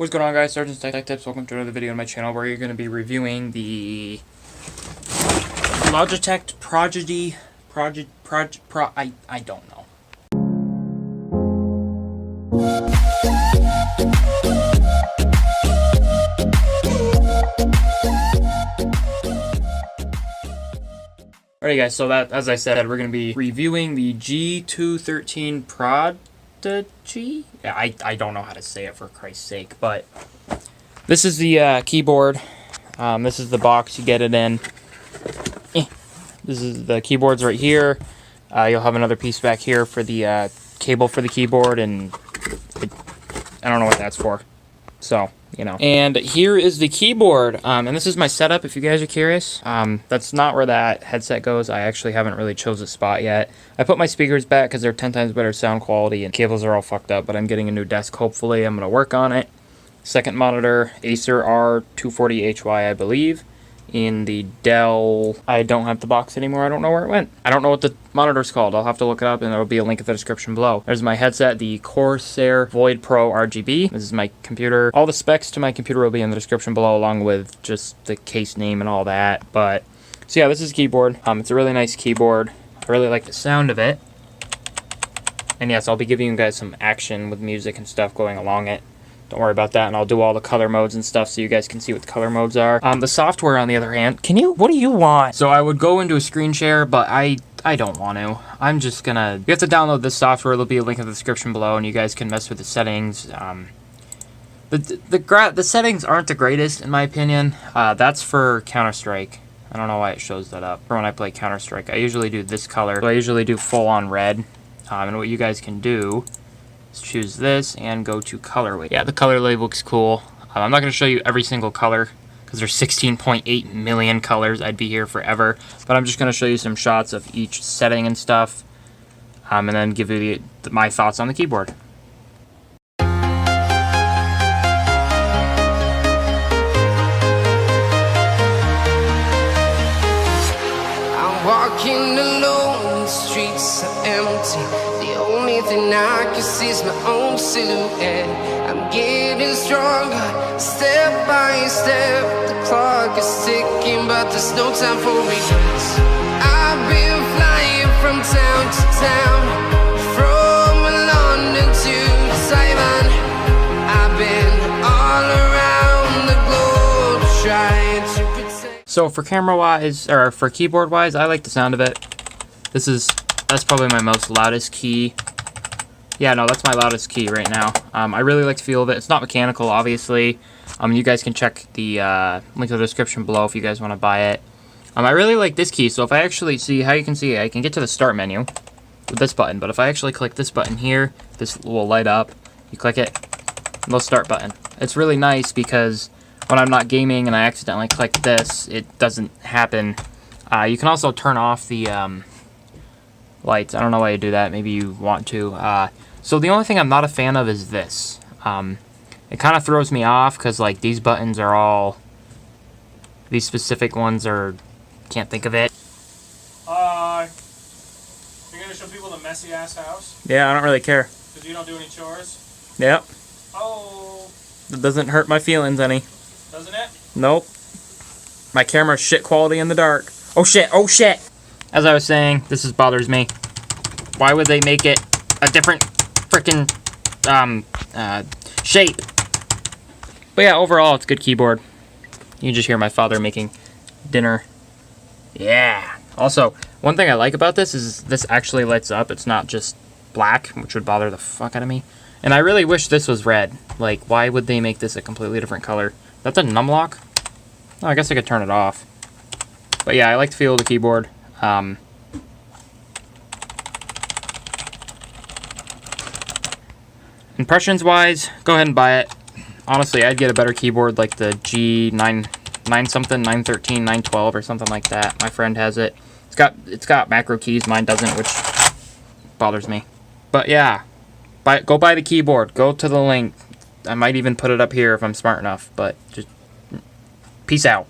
What's going on, guys? Sergeant's Tech Tips. Welcome to another video on my channel where you're going to be reviewing the Logitech Prodigy. I don't know. Alright, guys. So that, as I said, we're going to be reviewing the G213 Prodigy. Yeah, I don't know how to say it, for Christ's sake, but this is the keyboard. This is the box you get it in. This is the keyboard's right here. You'll have another piece back here for the cable for the keyboard, and I don't know what that's for. So, you know. And here is the keyboard, and this is my setup if you guys are curious. That's not where that headset goes. I actually haven't really chose a spot yet. I put my speakers back because they're 10 times better sound quality, and cables are all fucked up, but I'm getting a new desk, hopefully. I'm going to work on it. Second monitor, Acer R240HY, I believe. In the Dell, I don't have the box anymore. I don't know where it went. I don't know what the monitor's called. I'll have to look it up, and there will be a link in the description below. There's my headset, the Corsair Void Pro RGB. This is my computer. All the specs to my computer will be in the description below, along with just the case name and all that. But so yeah, this is a keyboard. It's a really nice keyboard. I really like the sound of it. And yes, I'll be giving you guys some action with music and stuff going along it. Don't worry about that, and I'll do all the color modes and stuff so you guys can see what the color modes are. The software, on the other hand, what do you want? So I would go into a screen share, but I don't want to. I'm just gonna, you have to download this software. There'll be a link in the description below, and you guys can mess with the settings. The settings aren't the greatest, in my opinion. That's for Counter-Strike. I don't know why it shows that up. For when I play Counter-Strike, I usually do this color. So I usually do full-on red. And what you guys can do, choose this and go to colorway. Yeah, the color label looks cool. I'm not going to show you every single color because there's 16.8 million colors. I'd be here forever, but I'm just going to show you some shots of each setting and stuff, and then give you my thoughts on the keyboard. I'm walking alone, the streets are empty. The only thing I can see is my own silhouette. I'm getting stronger, step by step. The clock is ticking, but there's no time for regrets. I've been flying from town to town, from London to Taiwan. I've been all around the globe trying to protect. So for camera-wise, or for keyboard-wise, I like the sound of it. That's probably my most loudest key. Yeah, no, that's my loudest key right now. I really like the feel of it. It's not mechanical, obviously. You guys can check the link in the description below if you guys want to buy it. I really like this key, so if I actually see, how you can see, I can get to the start menu with this button, but if I actually click this button here, this will light up. You click it, and the start button. It's really nice because when I'm not gaming and I accidentally click this, it doesn't happen. You can also turn off the lights. I don't know why you do that. Maybe you want to. So the only thing I'm not a fan of is this. It kind of throws me off because like these buttons are all, these specific ones are, can't think of it. You're gonna show people the messy ass house? Yeah, I don't really care. Because you don't do any chores? Yep. Oh. It doesn't hurt my feelings any. Doesn't it? Nope. My camera's shit quality in the dark. Oh shit, oh shit! As I was saying, this bothers me. Why would they make it a different frickin' shape? But yeah, overall, it's a good keyboard. You can just hear my father making dinner. Yeah. Also, one thing I like about this is this actually lights up. It's not just black, which would bother the fuck out of me. And I really wish this was red. Like, why would they make this a completely different color? That's a numlock? Oh, I guess I could turn it off. But yeah, I like the feel of the keyboard. Impressions wise, go ahead and buy it. Honestly, I'd get a better keyboard like the G9 something, 913, 912 or something like that. My friend has it. It's got macro keys, mine doesn't, which bothers me. But yeah, go buy the keyboard. Go to the link. I might even put it up here if I'm smart enough, but just peace out.